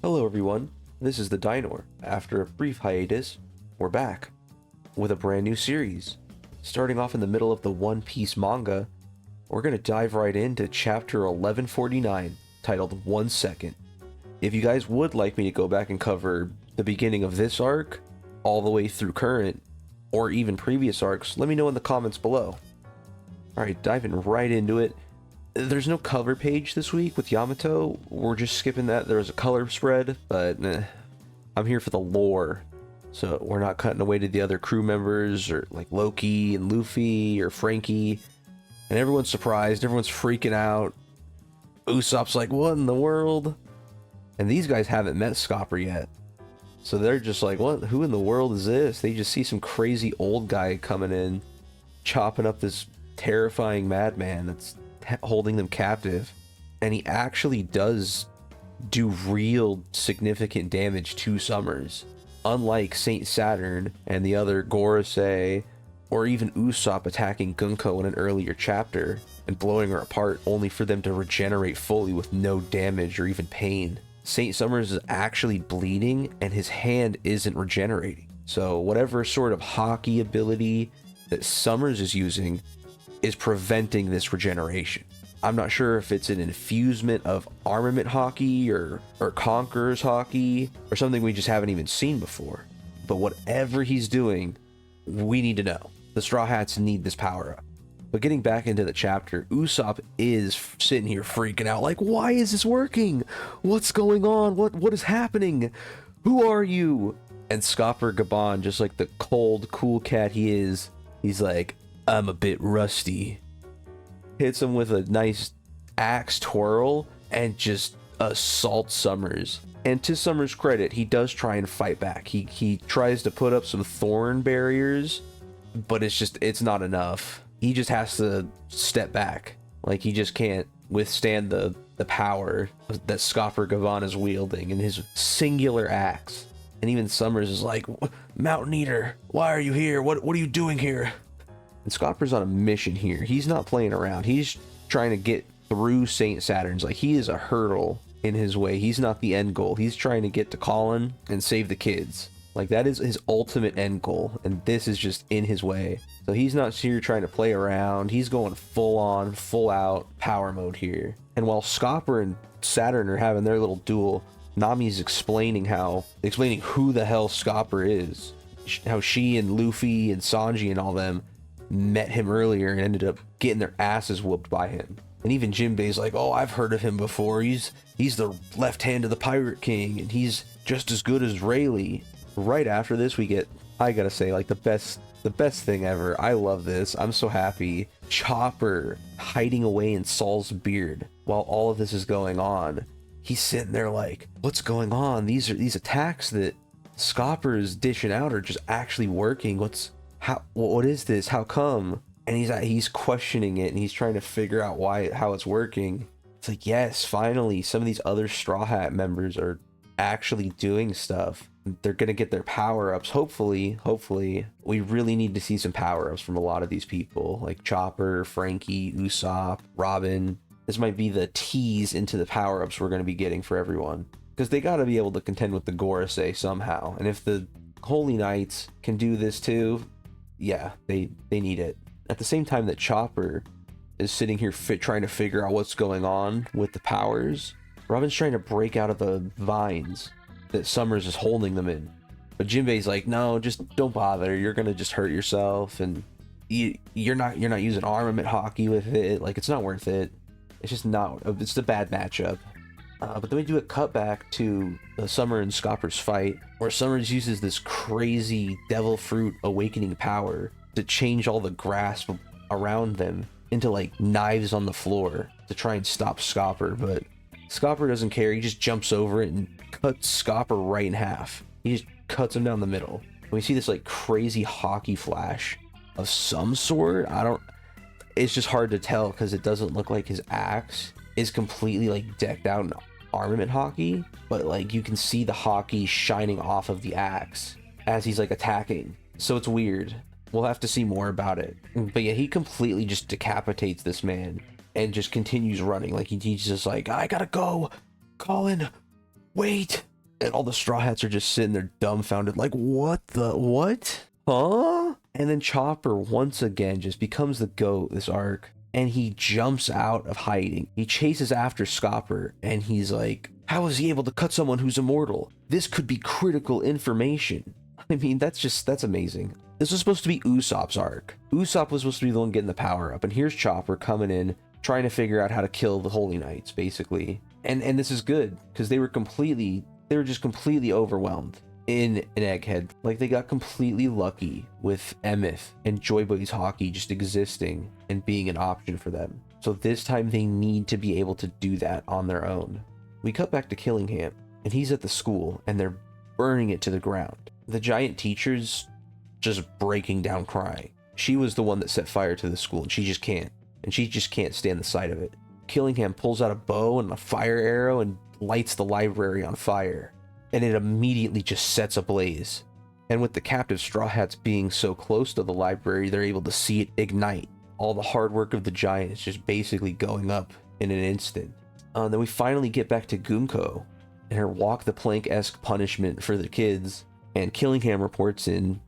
Hello everyone, this is the Dinoaur. After a brief hiatus, we're back with a brand new series. Starting off in the middle of the One Piece manga, we're going to dive right into chapter 1149, titled 1 Second. If you guys would like me to go back and cover the beginning of this arc, all the way through current, or even previous arcs, let me know in the comments below. Alright, diving right into it. There's no cover page this week with Yamato. We're just skipping that. There was a color spread, but I'm here for the lore. So we're not cutting away to the other crew members, or like Loki and Luffy or Frankie. And everyone's surprised. Everyone's freaking out. Usopp's like, what in the world? And these guys haven't met Scopper yet. So they're just like, what? Who in the world is this? They just see some crazy old guy coming in, chopping up this terrifying madman that's holding them captive. And he actually does do real significant damage to Summers. Unlike Saint Saturn and the other Gorosei, or even Usopp attacking Gunko in an earlier chapter and blowing her apart only for them to regenerate fully with no damage or even pain. Saint Summers is actually bleeding and his hand isn't regenerating. So whatever sort of hockey ability that Summers is using is preventing this regeneration. I'm not sure if it's an infusement of armament hockey or conqueror's hockey or something we just haven't even seen before. But whatever he's doing, we need to know. The Straw Hats need this power up. But getting back into the chapter, Usopp is sitting here freaking out like, why is this working? What's going on? What is happening? Who are you? And Scopper Gabon, just like the cold, cool cat he is, he's like, I'm a bit rusty. Hits him with a nice axe twirl and just assaults Summers. And to Summers' credit, he does try and fight back. He tries to put up some thorn barriers, but it's not enough. He just has to step back. Like, he just can't withstand the power that Scopper Gabon is wielding in his singular axe. And even Summers is like, Mountain Eater, why are you here? What are you doing here? And Scopper's on a mission here. He's not playing around. He's trying to get through Saint Saturn's. Like, he is a hurdle in his way. He's not the end goal. He's trying to get to Colin and save the kids. Like, that is his ultimate end goal. And this is just in his way. So he's not here trying to play around. He's going full on, full out power mode here. And while Scopper and Saturn are having their little duel, Nami's explaining who the hell Scopper is. How she and Luffy and Sanji and all them met him earlier and ended up getting their asses whooped by him. And even Jinbei's like, oh, I've heard of him before. He's the left hand of the Pirate King, and he's just as good as Rayleigh. Right after this, we get, I gotta say, like the best thing ever. I love this. I'm so happy. Chopper hiding away in Saul's beard while all of this is going on. He's sitting there like, what's going on? These attacks that Scopper is dishing out are just actually working. What is this? How come? And he's questioning it, and he's trying to figure out how it's working. It's like, yes, finally, some of these other Straw Hat members are actually doing stuff. They're gonna get their power-ups. Hopefully. We really need to see some power-ups from a lot of these people, like Chopper, Frankie, Usopp, Robin. This might be the tease into the power-ups we're gonna be getting for everyone, because they gotta be able to contend with the Gorosei somehow. And if the Holy Knights can do this too, yeah, they need it. At the same time that Chopper is sitting here trying to figure out what's going on with the powers, Robin's trying to break out of the vines that Summers is holding them in. But Jinbei's like, no, just don't bother. You're gonna just hurt yourself, and you're not using armament hockey with it. Like, it's not worth it. It's just not. It's a bad matchup. But then we do a cutback to the Summer and Scopper's fight, where Summers uses this crazy devil fruit awakening power to change all the grass around them into like knives on the floor to try and stop Scopper. But Scopper doesn't care. He just jumps over it and cuts Scopper right in half. He just cuts him down the middle. And we see this like crazy hockey flash of some sort. It's just hard to tell because it doesn't look like his axe is completely like decked out in armament hockey, but like you can see the hockey shining off of the axe as he's like attacking. So it's weird. We'll have to see more about it. But yeah, he completely just decapitates this man and just continues running. Like he's just like, I gotta go, Colin, wait. And all the Straw Hats are just sitting there dumbfounded, like, what? Huh? And then Chopper once again just becomes the GOAT this arc. And he jumps out of hiding. He chases after Scopper, and he's like, how is he able to cut someone who's immortal? This could be critical information. I mean, that's amazing. This was supposed to be Usopp's arc. Usopp was supposed to be the one getting the power up, and here's Chopper coming in, trying to figure out how to kill the Holy Knights, basically. And this is good, because they were just completely overwhelmed in an Egghead. Like, they got completely lucky with Emeth and Joy Boy's hockey just existing and being an option for them. So this time they need to be able to do that on their own. We cut back to Killingham, and he's at the school, and they're burning it to the ground. The giant teacher's just breaking down crying. She was the one that set fire to the school, and she just can't stand the sight of it. Killingham pulls out a bow and a fire arrow and lights the library on fire, and it immediately just sets ablaze. And with the captive Straw Hats being so close to the library, they're able to see it ignite. All the hard work of the giant is just basically going up in an instant. Then we finally get back to Gunko and her walk the plank-esque punishment for the kids, and Killingham reports in,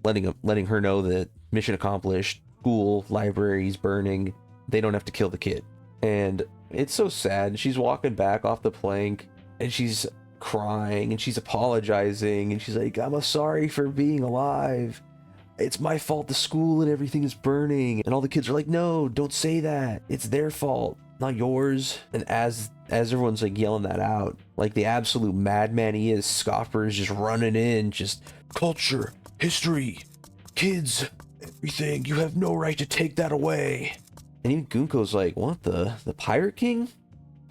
letting her know that mission accomplished, school, libraries burning, they don't have to kill the kid. And it's so sad. She's walking back off the plank, and she's crying, and she's apologizing, and she's like, I'm sorry for being alive. It's my fault the school and everything is burning. And all the kids are like, no, don't say that. It's their fault, not yours. And as everyone's like yelling that out, like the absolute madman he is, Scopper is just running in, just culture, history, kids, everything. You have no right to take that away. And even Gunko's like, what, the Pirate King?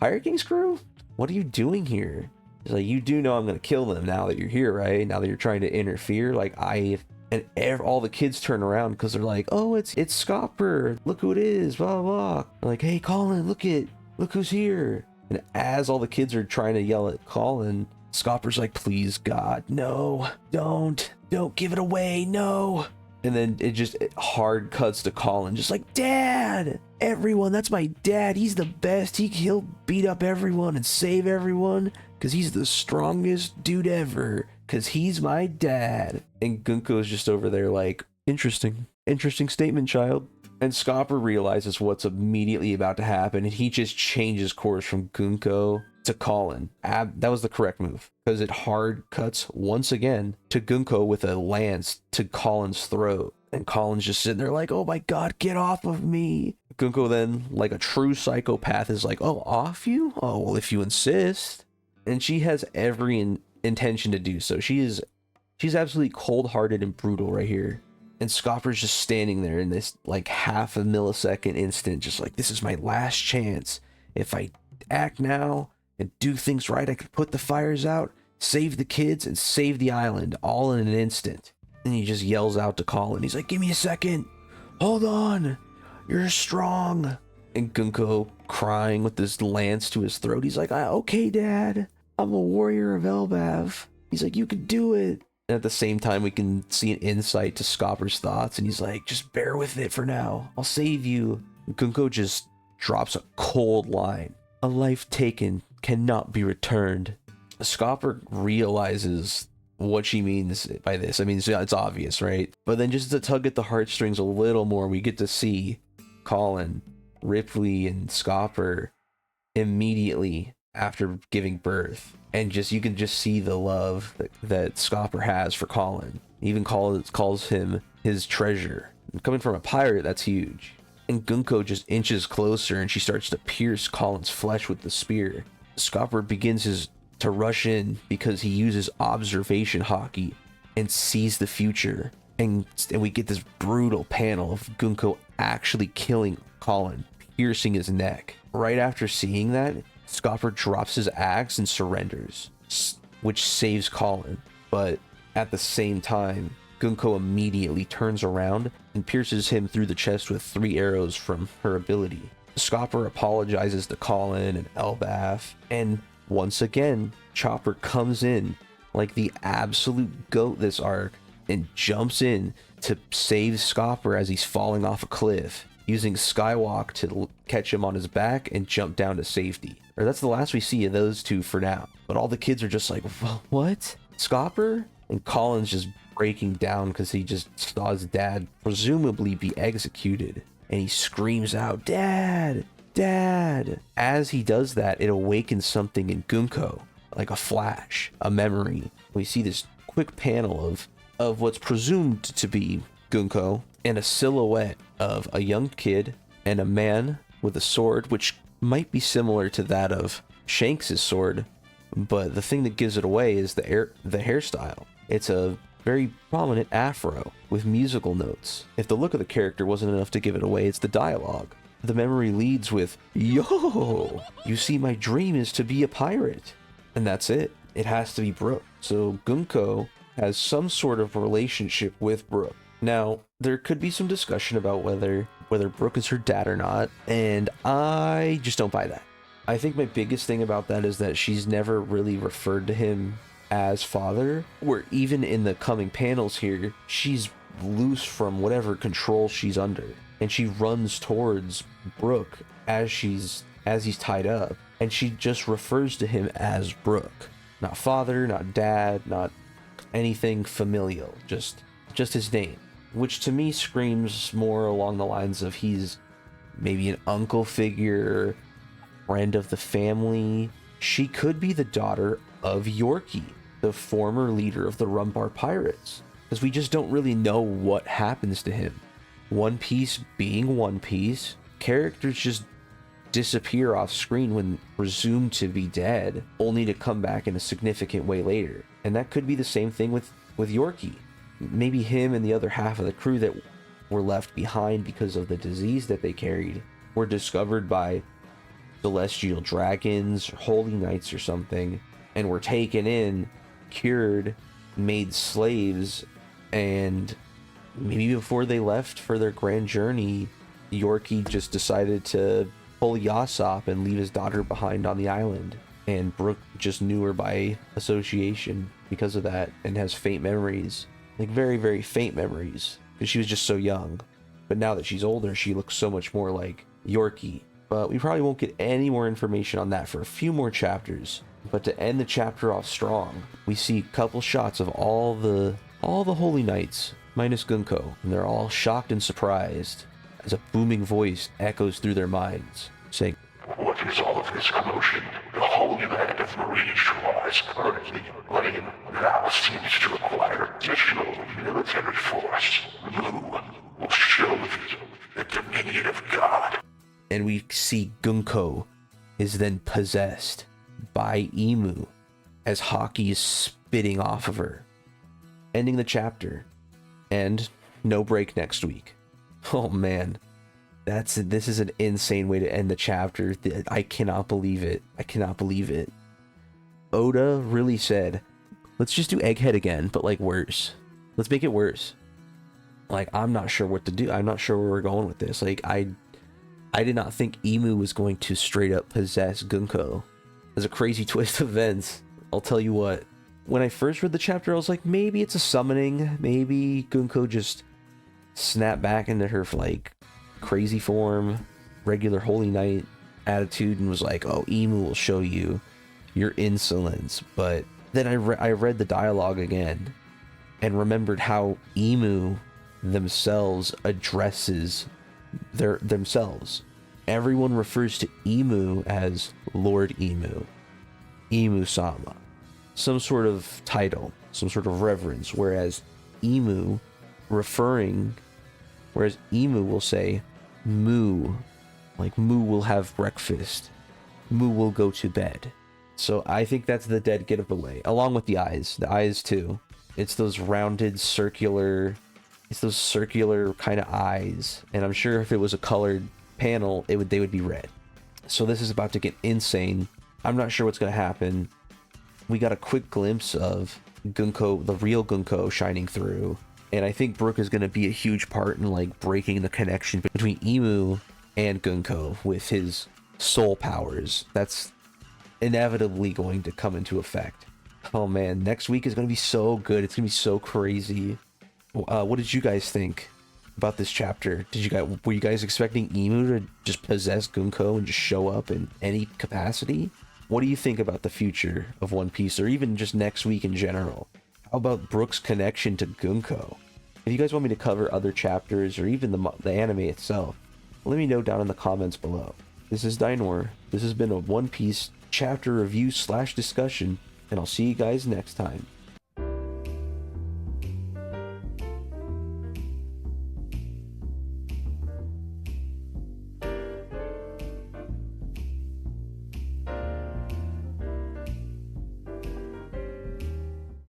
Pirate King's crew? What are you doing here? He's like, you do know I'm gonna kill them now that you're here, right? Now that you're trying to interfere, like all the kids turn around because they're like, oh, it's Scopper. Look who it is, blah, blah. They're like, hey, Colin, look who's here. And as all the kids are trying to yell at Colin, Scopper's like, please, God, no, don't give it away, no. And then it hard cuts to Colin, just like, Dad, everyone, that's my dad. He's the best. He'll beat up everyone and save everyone because he's the strongest dude ever. Because he's my dad. And Gunko's just over there like, interesting statement, child. And Scopper realizes what's immediately about to happen, and he just changes course from Gunko to Colin. That was the correct move, because it hard cuts once again to Gunko with a lance to Colin's throat. And Colin's just sitting there like, oh my God, get off of me. Gunko then, like a true psychopath, is like, oh, off you? Oh, well, if you insist. And she has every intention to do so. She's absolutely cold-hearted and brutal right here. And Scopper's just standing there in this like half a millisecond instant, just like, this is my last chance. If I act now and do things right, I could put the fires out, save the kids, and save the island all in an instant. And he just yells out to Colin. He's like, give me a second. Hold on. You're strong. And Gunko, crying with this lance to his throat, he's like, okay, Dad. I'm a warrior of Elbaf. He's like, you can do it. And at the same time, we can see an insight to Scopper's thoughts, and he's like, just bear with it for now. I'll save you. And Gunko just drops a cold line. A life taken cannot be returned. Scopper realizes what she means by this. I mean, it's obvious, right? But then just to tug at the heartstrings a little more, we get to see Colin, Ripley, and Scopper immediately after giving birth. And you can just see the love that Scopper has for Colin. Even calls him his treasure. And coming from a pirate, that's huge. And Gunko just inches closer, and she starts to pierce Colin's flesh with the spear. Scopper begins to rush in because he uses observation hockey and sees the future. And we get this brutal panel of Gunko actually killing Colin, piercing his neck. Right after seeing that, Scopper drops his axe and surrenders, which saves Colin. But at the same time, Gunko immediately turns around and pierces him through the chest with 3 arrows from her ability. Scopper apologizes to Colin and Elbaf, and once again, Chopper comes in like the absolute GOAT this arc and jumps in to save Scopper as he's falling off a cliff, using Skywalk to catch him on his back and jump down to safety. Or that's the last we see of those two for now. But all the kids are just like, what? Scopper? And Colin's just breaking down because he just saw his dad presumably be executed. And he screams out, Dad! Dad! As he does that, it awakens something in Gunko, like a flash, a memory. We see this quick panel of what's presumed to be Gunko, and a silhouette of a young kid and a man with a sword, which might be similar to that of Shanks' sword, but the thing that gives it away is the hairstyle. It's a very prominent afro with musical notes. If the look of the character wasn't enough to give it away, it's the dialogue. The memory leads with, Yo! You see, my dream is to be a pirate. And that's it. It has to be Brooke. So Gunko has some sort of relationship with Brooke. Now, there could be some discussion about whether Brooke is her dad or not, and I just don't buy that. I think my biggest thing about that is that she's never really referred to him as father, where even in the coming panels here, she's loose from whatever control she's under, and she runs towards Brooke as he's tied up, and she just refers to him as Brooke. Not father, not dad, not anything familial, just his name, which to me screams more along the lines of he's maybe an uncle figure, friend of the family. She could be the daughter of Yorkie, the former leader of the Rumbar Pirates, because we just don't really know what happens to him. One Piece being One Piece, characters just disappear off screen when presumed to be dead, only to come back in a significant way later. And that could be the same thing with Yorkie. Maybe him and the other half of the crew that were left behind because of the disease that they carried were discovered by celestial dragons, holy knights or something, and were taken in, cured, made slaves, and maybe before they left for their grand journey, Yorkie just decided to pull Yasopp and leave his daughter behind on the island. And Brooke just knew her by association because of that, and has faint memories. Like very, very faint memories, because she was just so young. But now that she's older, she looks so much more like Yorkie. But we probably won't get any more information on that for a few more chapters. But to end the chapter off strong, we see a couple shots of all the holy knights, minus Gunko, and they're all shocked and surprised as a booming voice echoes through their minds, saying, What is all of this commotion? The holy land of Marine lies currently lame now seems to require additional military force. Lu will show thee the dominion of God. And we see Gunko is then possessed by Emu as Haki is spitting off of her, ending the chapter. And no break next week. Oh man, this is an insane way to end the chapter. I cannot believe it. I cannot believe it. Oda really said, let's just do Egghead again, but like worse. Let's make it worse. Like, I'm not sure what to do. I'm not sure where we're going with this. Like, I did not think Emu was going to straight up possess Gunko. There's a crazy twist of events. I'll tell you what. When I first read the chapter, I was like, maybe it's a summoning. Maybe Gunko just snapped back into her like crazy form, regular holy knight attitude, and was like, oh, Emu will show you your insolence. But then I read the dialogue again and remembered how Emu themselves addresses themselves. Everyone refers to Emu as Lord Emu, Emu-sama, some sort of title, some sort of reverence, whereas Emu will say Moo, like Moo will have breakfast, Moo will go to bed. So I think that's the dead giveaway, along with the eyes too. It's those rounded circular kind of eyes, and I'm sure if it was a colored panel, they would be red. So this is about to get insane. I'm not sure what's going to happen. We got a quick glimpse of Gunko, the real Gunko, shining through, and I think Brooke is going to be a huge part in like breaking the connection between Emu and Gunko with his soul powers. That's inevitably going to come into effect. Oh man, next week is going to be so good. It's going to be so crazy. What did you guys think about this chapter? Were you guys expecting Emu to just possess Gunko and just show up in any capacity? What do you think about the future of One Piece, or even just next week in general? How about Brook's connection to Gunko? If you guys want me to cover other chapters, or even the anime itself, let me know down in the comments below. This is Dinoaur. This has been a One Piece chapter review / discussion, and I'll see you guys next time.